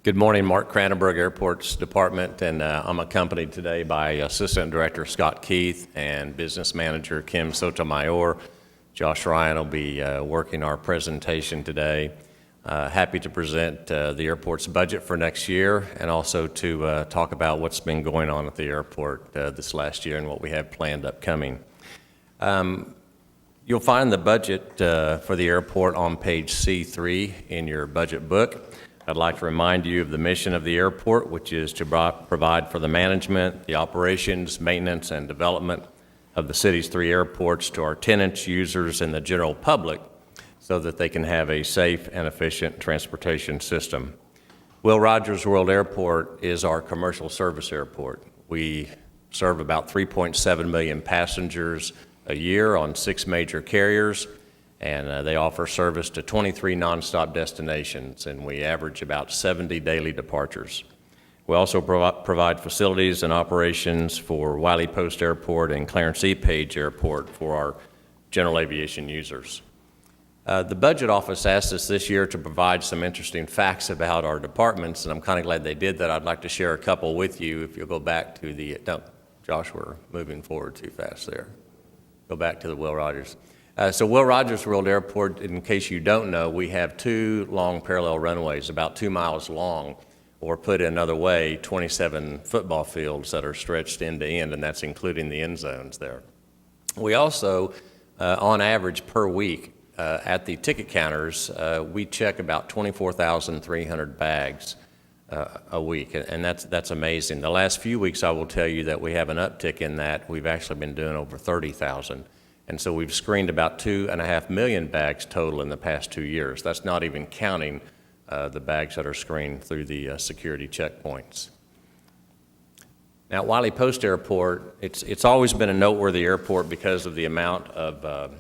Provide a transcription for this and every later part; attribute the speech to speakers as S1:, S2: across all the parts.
S1: Good morning, Mark Kranenburg, Airports Department, and I'm accompanied today by Assistant Director Scott Keith and Business Manager Kim Sotomayor. Josh Ryan will be working our presentation today. Happy to present the airport's budget for next year and also to talk about what's been going on at the airport this last year and what we have planned upcoming. You'll find the budget for the airport on page C3 in your budget book. I'd like to remind you of the mission of the airport, which is to provide for the management, the operations, maintenance, and development of the city's 3 airports to our tenants, users, and the general public so that they can have a safe and efficient transportation system. Will Rogers World Airport is our commercial service airport. We serve about 3.7 million passengers a year on 6 major carriers, and they offer service to 23 nonstop destinations, and we average about 70 daily departures. We also provide facilities and operations for Wiley Post Airport and Clarence E. Page Airport for our general aviation users. The Budget Office asked us this year to provide some interesting facts about our departments, and I'm kind of glad they did that. I'd like to share a couple with you. If you'll go back to the, Josh, we're moving forward too fast there. Go back to the Will Rogers. So Will Rogers World Airport, in case you don't know, we have 2 long parallel runways, about 2 miles long, or put another way, 27 football fields that are stretched end to end, and that's including the end zones there. We also, on average per week, at the ticket counters, we check about 24,300 bags a week, and that's amazing. The last few weeks, I will tell you that we have an uptick in that. We've actually been doing over 30,000. And so we've screened about 2.5 million bags total in the past 2 years. That's not even counting the bags that are screened through the security checkpoints. Now, at Wiley Post Airport, it's always been a noteworthy airport because of the amount of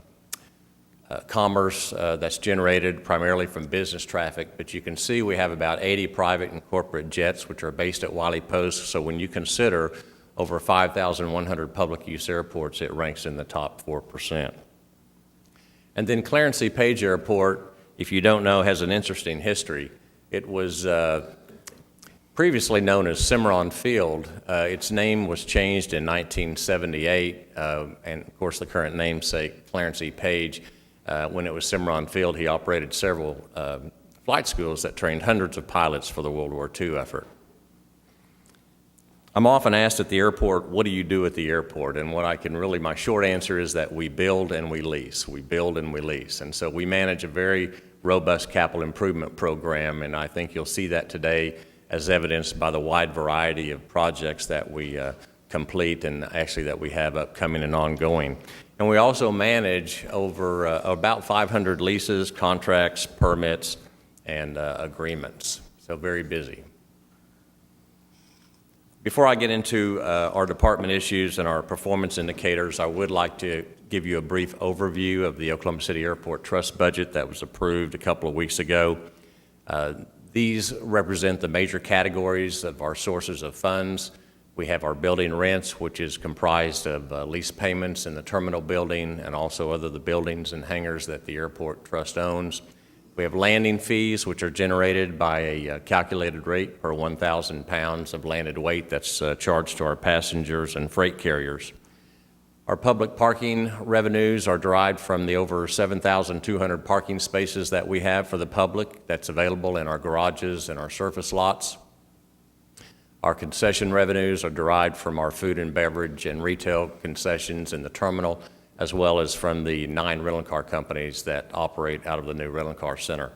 S1: commerce that's generated primarily from business traffic. But you can see we have about 80 private and corporate jets which are based at Wiley Post. So when you consider over 5,100 public use airports, it ranks in the top 4%. And then Clarence E. Page Airport, if you don't know, has an interesting history. It was previously known as Cimarron Field. Its name was changed in 1978, and of course the current namesake, Clarence E. Page. When it was Cimarron Field, he operated several flight schools that trained hundreds of pilots for the World War II effort. I'm often asked at the airport, what do you do at the airport? And my short answer is that we build and we lease. We build and we lease. And so we manage a very robust capital improvement program, and I think you'll see that today as evidenced by the wide variety of projects that we complete and actually that we have upcoming and ongoing. And we also manage over about 500 leases, contracts, permits, and agreements. So very busy. Before I get into our department issues and our performance indicators, I would like to give you a brief overview of the Oklahoma City Airport Trust budget that was approved a couple of weeks ago. These represent the major categories of our sources of funds. We have our building rents, which is comprised of lease payments in the terminal building and also the buildings and hangars that the Airport Trust owns. We have landing fees, which are generated by a calculated rate per 1,000 pounds of landed weight that's charged to our passengers and freight carriers. Our public parking revenues are derived from the over 7,200 parking spaces that we have for the public that's available in our garages and our surface lots. Our concession revenues are derived from our food and beverage and retail concessions in the terminal, as well as from the 9 rental car companies that operate out of the new rental car center.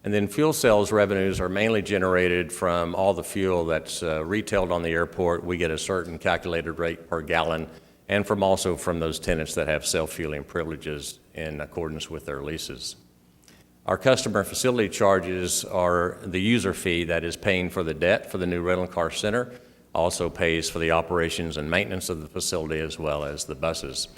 S1: And then fuel sales revenues are mainly generated from all the fuel that's retailed on the airport. We get a certain calculated rate per gallon, and also from those tenants that have self-fueling privileges in accordance with their leases. Our customer facility charges are the user fee that is paying for the debt for the new rental car center, also pays for the operations and maintenance of the facility as well as the buses.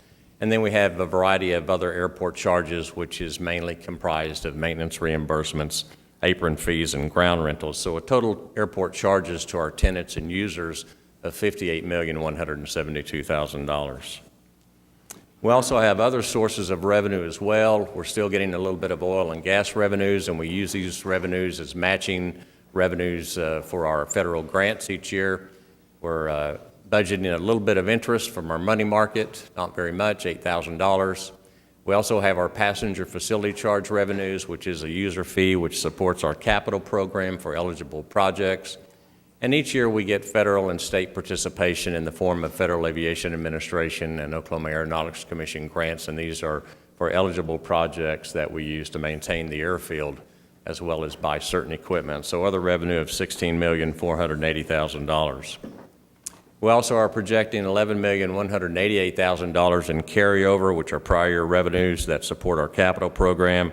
S1: And then we have a variety of other airport charges, which is mainly comprised of maintenance reimbursements, apron fees, and ground rentals. So a total airport charges to our tenants and users of $58,172,000. We also have other sources of revenue as well. We're still getting a little bit of oil and gas revenues, and we use these revenues as matching revenues for our federal grants each year. We're budgeting a little bit of interest from our money market, not very much, $8,000. We also have our passenger facility charge revenues, which is a user fee which supports our capital program for eligible projects. And each year we get federal and state participation in the form of Federal Aviation Administration and Oklahoma Aeronautics Commission grants, and these are for eligible projects that we use to maintain the airfield as well as buy certain equipment. So other revenue of $16,480,000. We also are projecting $11,188,000 in carryover, which are prior year revenues that support our capital program,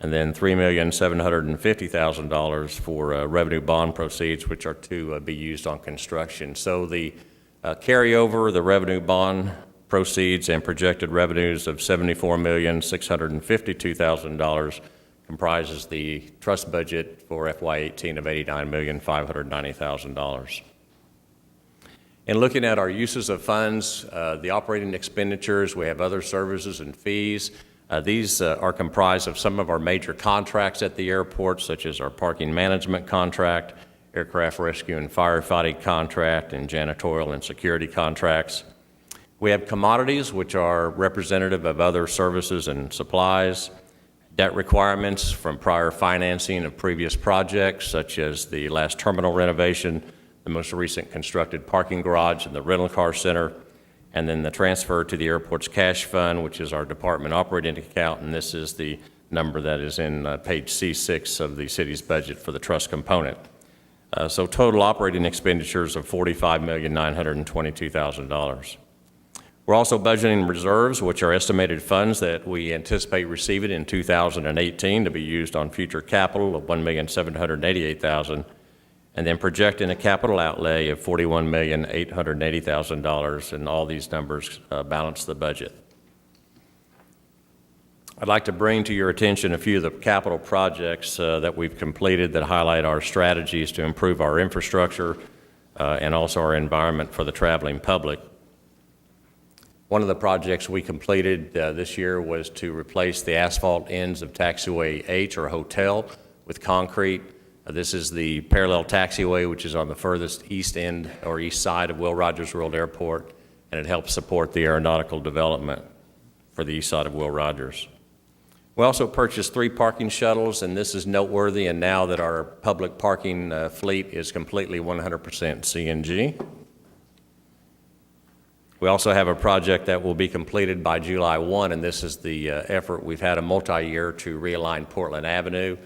S1: and then $3,750,000 for revenue bond proceeds, which are to be used on construction. So the carryover, the revenue bond proceeds, and projected revenues of $74,652,000 comprises the trust budget for FY18 of $89,590,000. In looking at our uses of funds, the operating expenditures, we have other services and fees. These are comprised of some of our major contracts at the airport, such as our parking management contract, aircraft rescue and firefighting contract, and janitorial and security contracts. We have commodities, which are representative of other services and supplies, debt requirements from prior financing of previous projects, such as the last terminal renovation, the most recent constructed parking garage and the rental car center, and then the transfer to the airport's cash fund, which is our department operating account, and this is the number that is in page C6 of the city's budget for the trust component. So total operating expenditures of $45,922,000. We're also budgeting reserves, which are estimated funds that we anticipate receiving in 2018 to be used on future capital of $1,788,000, and then projecting a capital outlay of $41,880,000, and all these numbers balance the budget. I'd like to bring to your attention a few of the capital projects that we've completed that highlight our strategies to improve our infrastructure and also our environment for the traveling public. One of the projects we completed this year was to replace the asphalt ends of taxiway H, or hotel, with concrete. This is the parallel taxiway, which is on the furthest east end or east side of Will Rogers World Airport, and it helps support the aeronautical development for the east side of Will Rogers. We also purchased 3 parking shuttles, and this is noteworthy, and now that our public parking fleet is completely 100% CNG. We also have a project that will be completed by July 1, and this is the effort. We've had a multi-year to realign Portland Avenue.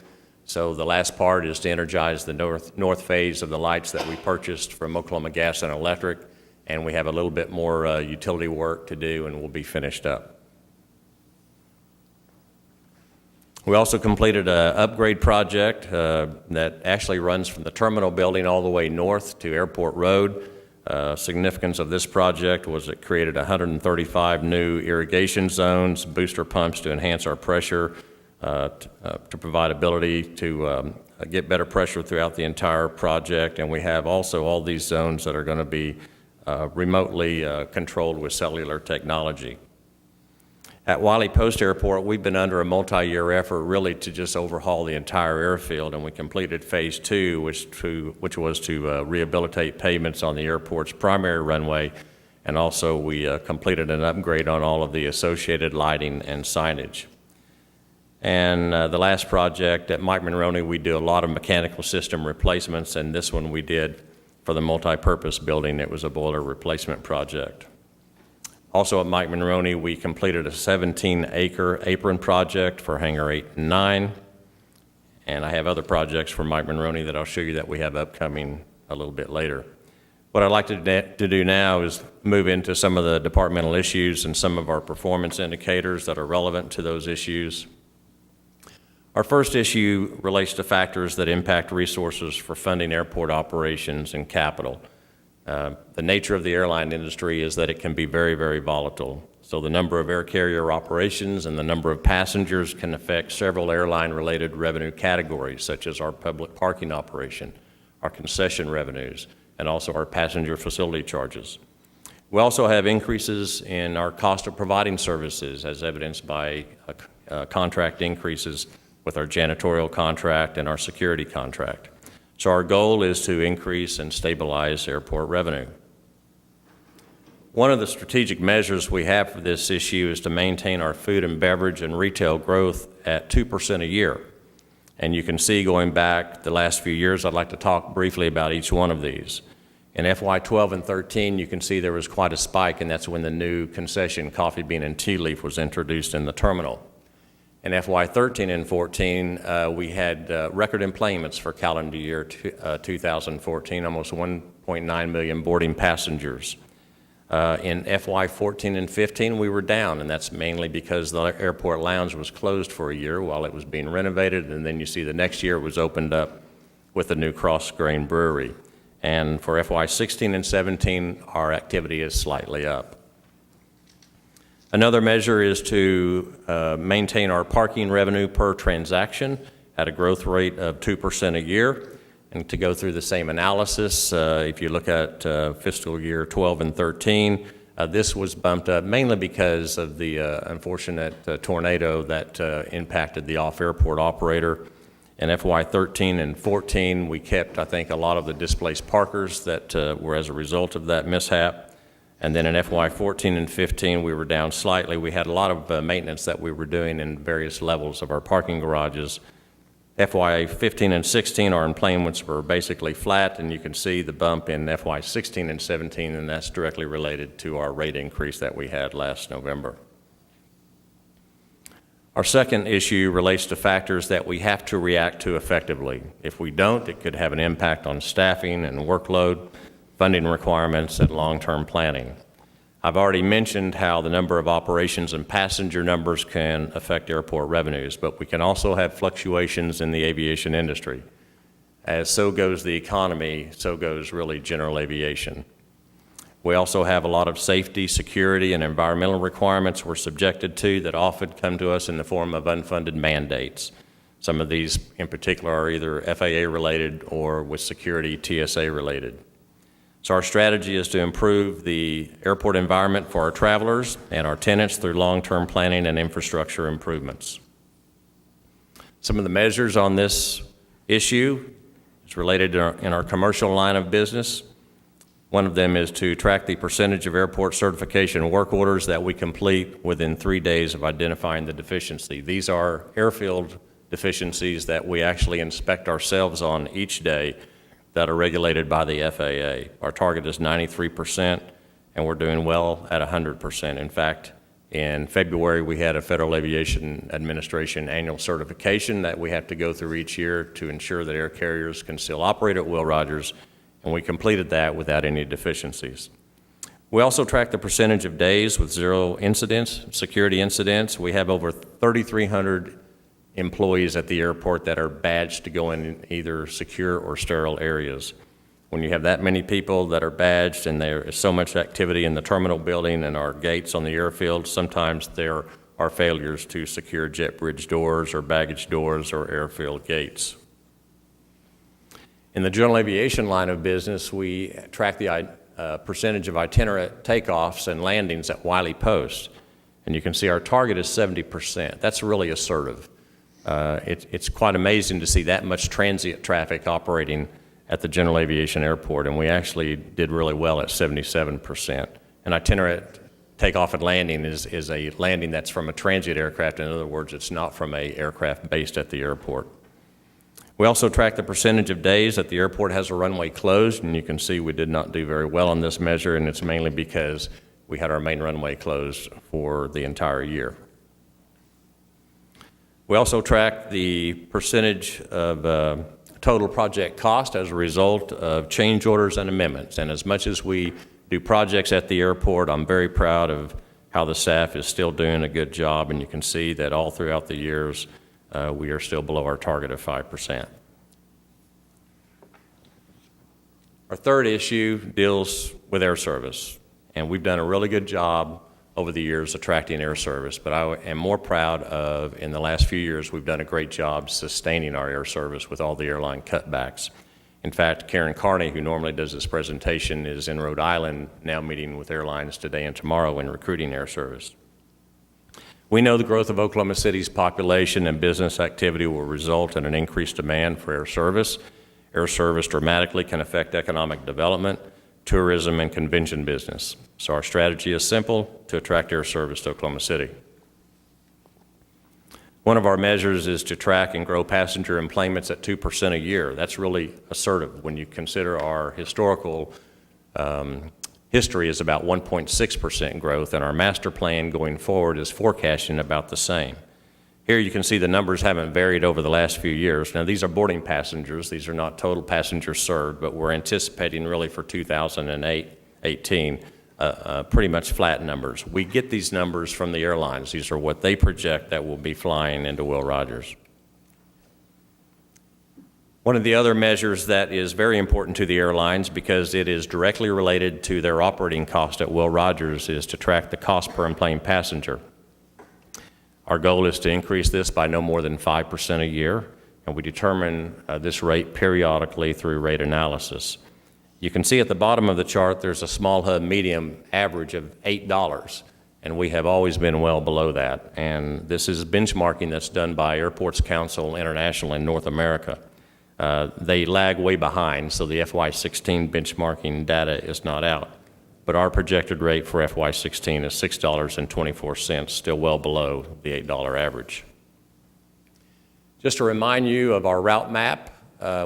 S1: So the last part is to energize the north phase of the lights that we purchased from Oklahoma Gas and Electric, and we have a little bit more utility work to do, and we'll be finished up. We also completed an upgrade project that actually runs from the terminal building all the way north to Airport Road. Significance of this project was it created 135 new irrigation zones, booster pumps to enhance our pressure, to provide ability to get better pressure throughout the entire project. And we have also all these zones that are going to be remotely controlled with cellular technology. At Wiley Post Airport, we've been under a multi-year effort really to just overhaul the entire airfield, and we completed phase 2, which was to rehabilitate pavements on the airport's primary runway, and also we completed an upgrade on all of the associated lighting and signage. And the last project at Mike Monroney, we do a lot of mechanical system replacements, and this one we did for the multi-purpose building. It was a boiler replacement project. Also at Mike Monroney, we completed a 17-acre apron project for Hangar 8 and 9. And I have other projects for Mike Monroney that I'll show you that we have upcoming a little bit later. What I'd like to do now is move into some of the departmental issues and some of our performance indicators that are relevant to those issues. Our first issue relates to factors that impact resources for funding airport operations and capital. The nature of the airline industry is that it can be very, very volatile. So the number of air carrier operations and the number of passengers can affect several airline-related revenue categories, such as our public parking operation, our concession revenues, and also our passenger facility charges. We also have increases in our cost of providing services, as evidenced by contract increases with our janitorial contract and our security contract. So our goal is to increase and stabilize airport revenue. One of the strategic measures we have for this issue is to maintain our food and beverage and retail growth at 2% a year. And you can see going back the last few years, I'd like to talk briefly about each one of these. In FY12 and 13, you can see there was quite a spike, and that's when the new concession coffee bean and tea leaf was introduced in the terminal. In FY13 and 14, we had record employments for calendar year 2014, almost 1.9 million boarding passengers. In FY14 and 15, we were down, and that's mainly because the airport lounge was closed for a year while it was being renovated, and then you see the next year it was opened up with the new Cross Grain Brewery. And for FY16 and 17, our activity is slightly up. Another measure is to maintain our parking revenue per transaction at a growth rate of 2% a year. And to go through the same analysis, if you look at fiscal year 12 and 13, this was bumped up mainly because of the unfortunate tornado that impacted the off-airport operator. In FY13 and 14, we kept, I think, a lot of the displaced parkers that were as a result of that mishap. And then in FY14 and 15, we were down slightly. We had a lot of maintenance that we were doing in various levels of our parking garages. FY15 and 16, our employments were basically flat, and you can see the bump in FY16 and 17, and that's directly related to our rate increase that we had last November. Our second issue relates to factors that we have to react to effectively. If we don't, it could have an impact on staffing and workload, funding requirements, and long-term planning. I've already mentioned how the number of operations and passenger numbers can affect airport revenues, but we can also have fluctuations in the aviation industry. As so goes the economy, so goes really general aviation. We also have a lot of safety, security, and environmental requirements we're subjected to that often come to us in the form of unfunded mandates. Some of these in particular are either FAA related or with security TSA related. So our strategy is to improve the airport environment for our travelers and our tenants through long-term planning and infrastructure improvements. Some of the measures on this issue is related in our commercial line of business. One of them is to track the percentage of airport certification work orders that we complete within 3 days of identifying the deficiency. These are airfield deficiencies that we actually inspect ourselves on each day that are regulated by the FAA. Our target is 93%, and we're doing well at 100%. In fact, in February, we had a Federal Aviation Administration annual certification that we have to go through each year to ensure that air carriers can still operate at Will Rogers, and we completed that without any deficiencies. We also track the percentage of days with zero incidents, security incidents. We have over 3,300 employees at the airport that are badged to go in either secure or sterile areas. When you have that many people that are badged and there is so much activity in the terminal building and our gates on the airfield, sometimes there are failures to secure jet bridge doors or baggage doors or airfield gates. In the general aviation line of business, we track the percentage of itinerant takeoffs and landings at Wiley Post. And you can see our target is 70%. That's really assertive. It's quite amazing to see that much transient traffic operating at the general aviation airport, and we actually did really well at 77%. An itinerant takeoff and landing is a landing that's from a transient aircraft. In other words, it's not from an aircraft based at the airport. We also track the percentage of days that the airport has a runway closed, and you can see we did not do very well on this measure, and it's mainly because we had our main runway closed for the entire year. We also track the percentage of total project cost as a result of change orders and amendments. And as much as we do projects at the airport, I'm very proud of how the staff is still doing a good job. And you can see that all throughout the years, we are still below our target of 5%. Our third issue deals with air service. And we've done a really good job over the years attracting air service, but I am more proud of, in the last few years, we've done a great job sustaining our air service with all the airline cutbacks. In fact, Karen Carney, who normally does this presentation, is in Rhode Island now meeting with airlines today and tomorrow and recruiting air service. We know the growth of Oklahoma City's population and business activity will result in an increased demand for air service, Air service dramatically can affect economic development, tourism, and convention business. So our strategy is simple: to attract air service to Oklahoma City. One of our measures is to track and grow passenger enplanements at 2% a year. That's really assertive when you consider our historical history is about 1.6% growth, and our master plan going forward is forecasting about the same. Here you can see the numbers haven't varied over the last few years. Now, these are boarding passengers. These are not total passengers served, but we're anticipating really for 2018 pretty much flat numbers. We get these numbers from the airlines. These are what they project that will be flying into Will Rogers. One of the other measures that is very important to the airlines, because it is directly related to their operating cost at Will Rogers, is to track the cost per enplane passenger. Our goal is to increase this by no more than 5% a year, and we determine this rate periodically through rate analysis. You can see at the bottom of the chart there's a small hub medium average of $8, and we have always been well below that. And this is benchmarking that's done by Airports Council International in North America. They lag way behind, so the FY16 benchmarking data is not out. But our projected rate for FY16 is $6.24, still well below the $8 average. Just to remind you of our route map,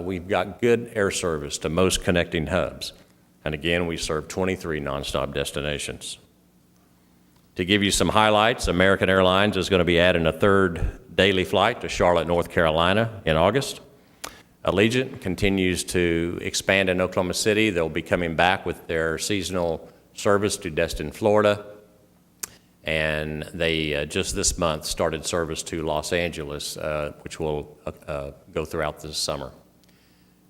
S1: we've got good air service to most connecting hubs. And again, we serve 23 nonstop destinations. To give you some highlights, American Airlines is going to be adding a third daily flight to Charlotte, North Carolina in August. Allegiant continues to expand in Oklahoma City. They'll be coming back with their seasonal service to Destin, Florida. And they just this month started service to Los Angeles, which will go throughout this summer.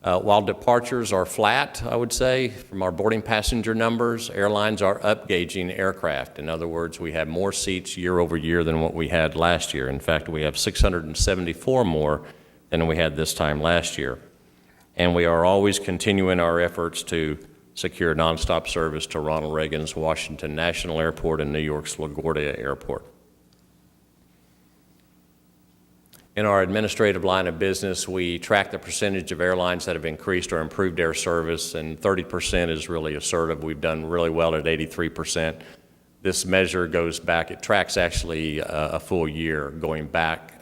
S1: While departures are flat, I would say, from our boarding passenger numbers, airlines are upgauging aircraft. In other words, we have more seats year over year than what we had last year. In fact, we have 674 more than we had this time last year. And we are always continuing our efforts to secure nonstop service to Ronald Reagan's Washington National Airport and New York's LaGuardia Airport. In our administrative line of business, we track the percentage of airlines that have increased or improved air service, and 30% is really assertive. We've done really well at 83%. This measure goes back, it tracks actually a full year, going back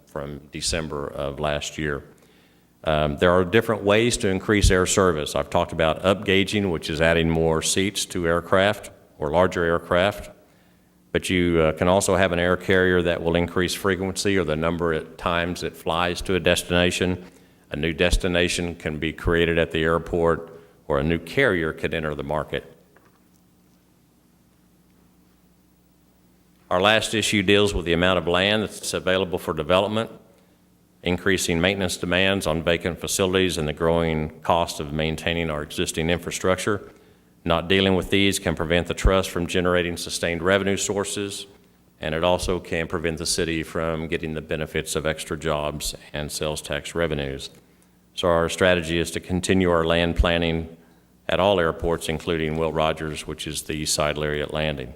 S1: from December of last year. There are different ways to increase air service. I've talked about upgauging, which is adding more seats to aircraft or larger aircraft. But you can also have an air carrier that will increase frequency or the number of times it flies to a destination. A new destination can be created at the airport, or a new carrier could enter the market. Our last issue deals with the amount of land that's available for development, increasing maintenance demands on vacant facilities, and the growing cost of maintaining our existing infrastructure. Not dealing with these can prevent the trust from generating sustained revenue sources, and it also can prevent the city from getting the benefits of extra jobs and sales tax revenues. So our strategy is to continue our land planning at all airports, including Will Rogers, which is the East Side Lariat Landing.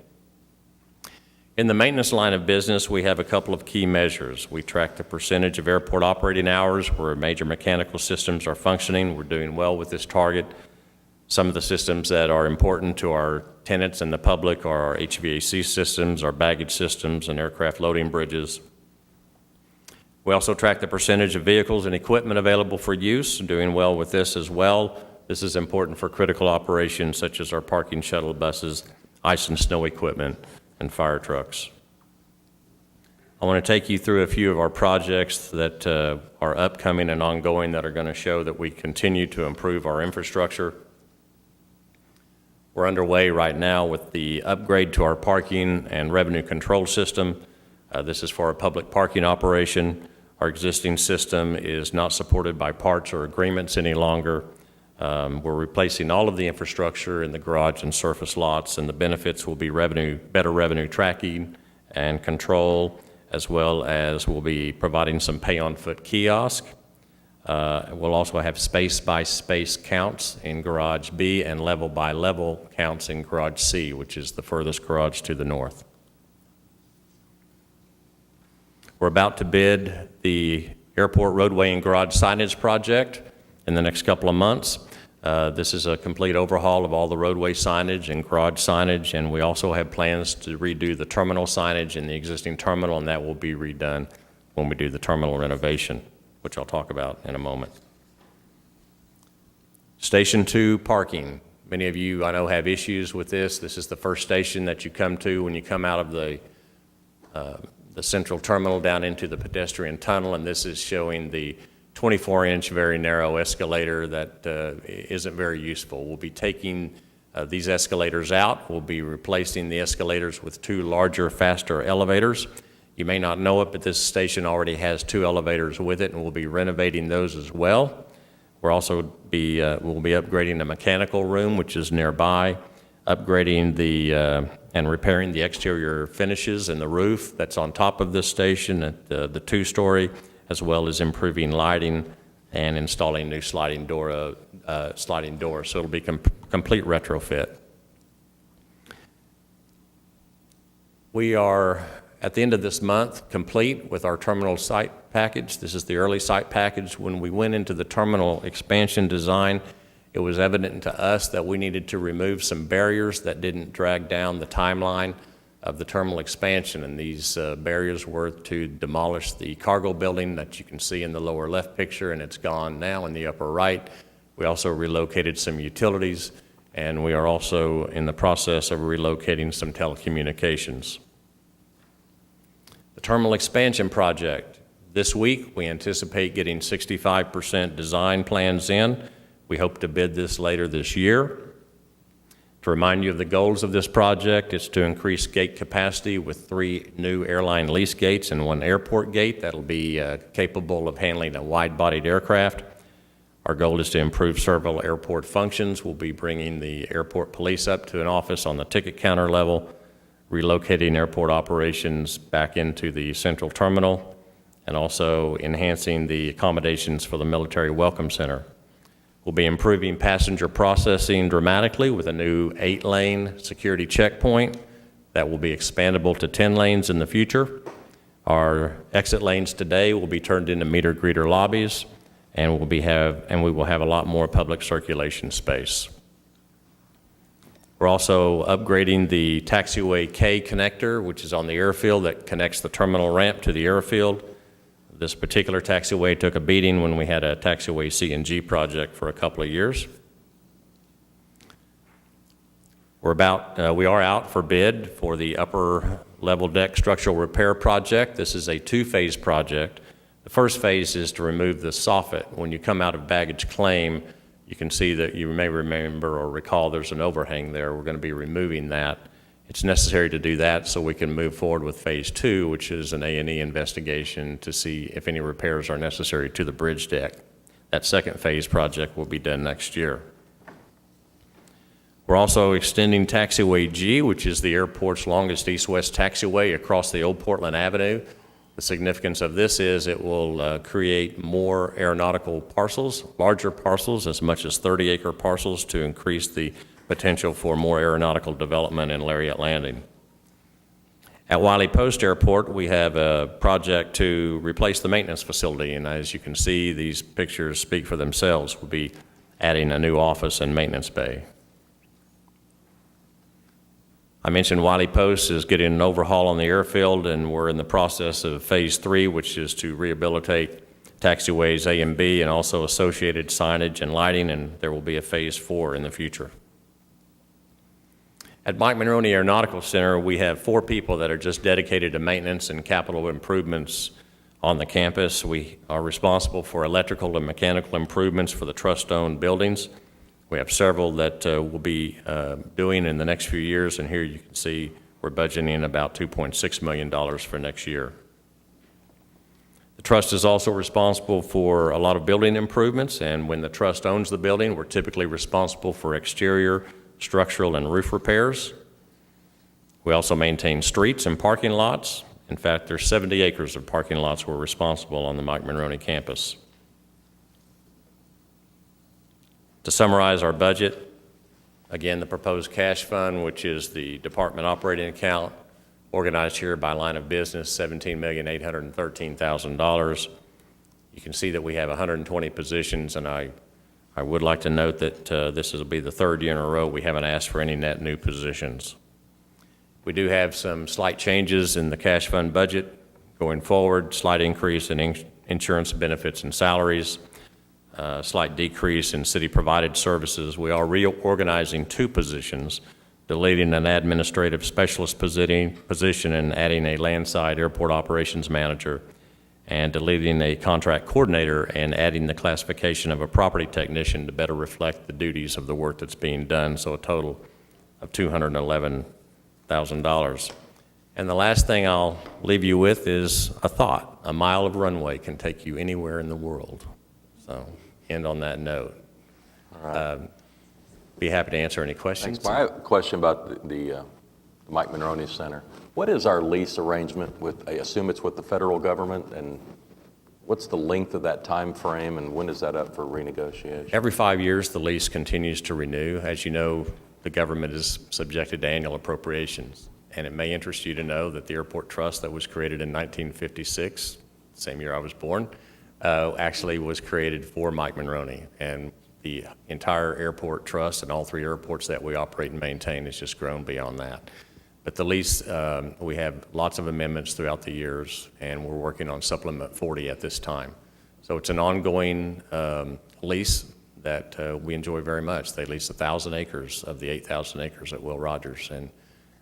S1: In the maintenance line of business, we have a couple of key measures. We track the percentage of airport operating hours where major mechanical systems are functioning. We're doing well with this target. Some of the systems that are important to our tenants and the public are our HVAC systems, our baggage systems, and aircraft loading bridges. We also track the percentage of vehicles and equipment available for use, doing well with this as well. This is important for critical operations such as our parking shuttle buses, ice and snow equipment, and fire trucks. I want to take you through a few of our projects that are upcoming and ongoing that are going to show that we continue to improve our infrastructure. We're underway right now with the upgrade to our parking and revenue control system. This is for a public parking operation. Our existing system is not supported by parts or agreements any longer. We're replacing all of the infrastructure in the garage and surface lots, and the benefits will be better revenue tracking and control, as well as we'll be providing some pay-on-foot kiosk. We'll also have space-by-space counts in Garage B and level-by-level counts in Garage C, which is the furthest garage to the north. We're about to bid the airport roadway and garage signage project, in the next couple of months. This is a complete overhaul of all the roadway signage and garage signage, and we also have plans to redo the terminal signage in the existing terminal, and that will be redone when we do the terminal renovation, which I'll talk about in a moment. Station 2 parking. Many of you, I know, have issues with this. This is the first station that you come to when you come out of the central terminal down into the pedestrian tunnel, and this is showing the 24-inch very narrow escalator that isn't very useful. We'll be taking these escalators out. We'll be replacing the escalators with 2 larger, faster elevators. You may not know it, but this station already has 2 elevators with it, and we'll be renovating those as well. We'll also be upgrading the mechanical room, which is nearby, upgrading and repairing the exterior finishes and the roof that's on top of this station at the 2-story, as well as improving lighting and installing new sliding doors. So it'll be complete retrofit. We are, at the end of this month, complete with our terminal site package. This is the early site package. When we went into the terminal expansion design, it was evident to us that we needed to remove some barriers that didn't drag down the timeline of the terminal expansion, and these barriers were to demolish the cargo building that you can see in the lower left picture, and it's gone now in the upper right. We also relocated some utilities, and we are also in the process of relocating some telecommunications. The terminal expansion project. This week, we anticipate getting 65% design plans in. We hope to bid this later this year. To remind you of the goals of this project, it's to increase gate capacity with 3 new airline lease gates and 1 airport gate that'll be capable of handling a wide-bodied aircraft. Our goal is to improve several airport functions. We'll be bringing the airport police up to an office on the ticket counter level, relocating airport operations back into the central terminal, and also enhancing the accommodations for the Military Welcome Center. We'll be improving passenger processing dramatically with a new 8-lane security checkpoint that will be expandable to 10 lanes in the future. Our exit lanes today will be turned into meter greeter lobbies, and we will have a lot more public circulation space. We're also upgrading the taxiway K connector, which is on the airfield that connects the terminal ramp to the airfield. This particular taxiway took a beating when we had a taxiway C&G project for a couple of years. We are out for bid for the upper level deck structural repair project. This is a 2-phase project. The first phase is to remove the soffit. When you come out of baggage claim, you can see that you may remember or recall there's an overhang there. We're going to be removing that. It's necessary to do that so we can move forward with phase 2, which is an A&E investigation to see if any repairs are necessary to the bridge deck. That second phase project will be done next year. We're also extending taxiway G, which is the airport's longest east-west taxiway across the old Portland Avenue. The significance of this is it will create more aeronautical parcels, larger parcels, as much as 30-acre parcels, to increase the potential for more aeronautical development in Lariat Landing. At Wiley Post Airport, we have a project to replace the maintenance facility, and as you can see, these pictures speak for themselves. We'll be adding a new office and maintenance bay. I mentioned Wiley Post is getting an overhaul on the airfield, and we're in the process of phase 3, which is to rehabilitate taxiways A and B and also associated signage and lighting, and there will be a phase 4 in the future. At Mike Monroney Aeronautical Center, we have 4 people that are just dedicated to maintenance and capital improvements on the campus. We are responsible for electrical and mechanical improvements for the trust-owned buildings. We have several that we'll be doing in the next few years, and here you can see we're budgeting about $2.6 million for next year. The trust is also responsible for a lot of building improvements, and when the trust owns the building, we're typically responsible for exterior, structural, and roof repairs. We also maintain streets and parking lots. In fact, there's 70 acres of parking lots we're responsible on the Mike Monroney campus. To summarize our budget, again, the proposed cash fund, which is the department operating account, organized here by line of business, $17,813,000. You can see that we have 120 positions, and I I would like to note that this will be the third year in a row we haven't asked for any net new positions. We do have some slight changes in the cash fund budget going forward, slight increase in insurance benefits and salaries, slight decrease in city-provided services. We are reorganizing 2 positions, deleting an administrative specialist position and adding a landside airport operations manager, and deleting a contract coordinator and adding the classification of a property technician to better reflect the duties of the work that's being done, so a total of $211,000. And the last thing I'll leave you with is a thought. A mile of runway can take you anywhere in the world. So end on that note.
S2: All right.
S1: Be happy to answer any questions.
S2: Thanks. I have a question about the Mike Monroney Center. What is our lease arrangement with, I assume it's with the federal government, and what's the length of that time frame, and when is that up for renegotiation?
S1: Every 5 years, the lease continues to renew. As you know, the government is subjected to annual appropriations. And it may interest you to know that the Airport Trust that was created in 1956, same year I was born, actually was created for Mike Monroney. And the entire airport trust and all 3 airports that we operate and maintain has just grown beyond that. But the lease, we have lots of amendments throughout the years, and we're working on Supplement 40 at this time. So it's an ongoing lease that we enjoy very much. They lease 1,000 acres of the 8,000 acres at Will Rogers, and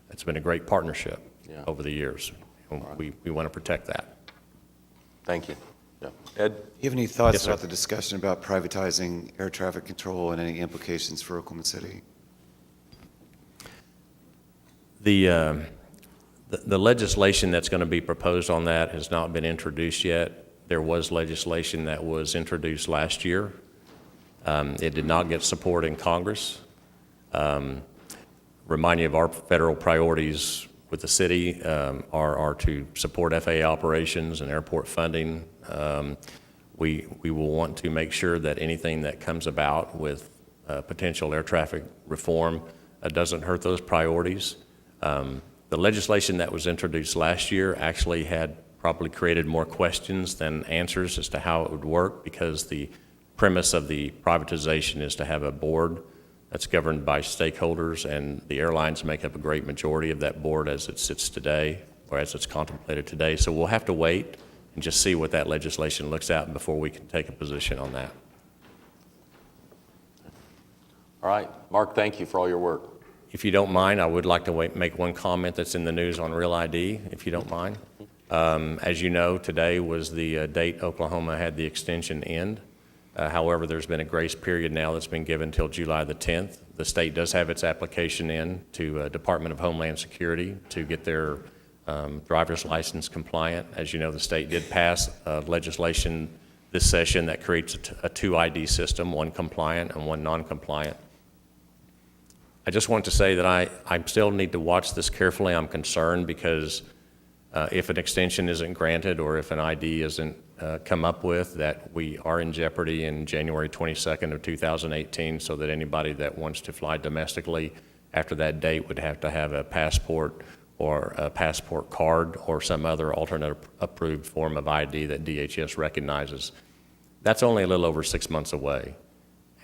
S1: it's been a great partnership over the years. And we want to protect that.
S2: Thank you. Yeah. Ed?
S3: Do you have any thoughts
S1: Yes, sir.
S3: about the discussion about privatizing air traffic control and any implications for Oklahoma City?
S1: The legislation that's going to be proposed on that has not been introduced yet. There was legislation that was introduced last year. It did not get support in Congress. Remind you of our federal priorities with the city are to support FAA operations and airport funding. We will want to make sure that anything that comes about with potential air traffic reform doesn't hurt those priorities. The legislation that was introduced last year actually had probably created more questions than answers as to how it would work, because the premise of the privatization is to have a board that's governed by stakeholders, and the airlines make up a great majority of that board as it sits today, or as it's contemplated today. So we'll have to wait and just see what that legislation looks at before we can take a position on that.
S2: All right. Mark, thank you for all your work.
S1: If you don't mind, I would like to make one comment that's in the news on Real ID, if you don't mind. As you know, today was the date Oklahoma had the extension end. However, there's been a grace period now that's been given until July the 10th. The state does have its application in to Department of Homeland Security to get their driver's license compliant. As you know, the state did pass legislation this session that creates a 2 ID system, one compliant and one non-compliant. I just want to say that I still need to watch this carefully. I'm concerned because if an extension isn't granted, or if an ID isn't come up with, that we are in jeopardy in January 22nd of 2018, so that anybody that wants to fly domestically after that date would have to have a passport or a passport card or some other alternate approved form of ID that DHS recognizes. That's only a little over 6 months away.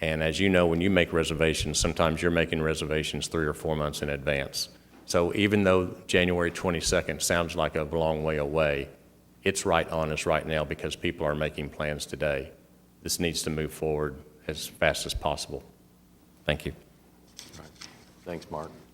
S1: And as you know, when you make reservations, sometimes you're making reservations 3 or 4 months in advance. So even though January 22nd sounds like a long way away, it's right on us right now because people are making plans today. This needs to move forward as fast as possible. Thank you.
S2: All right. Thanks, Mark.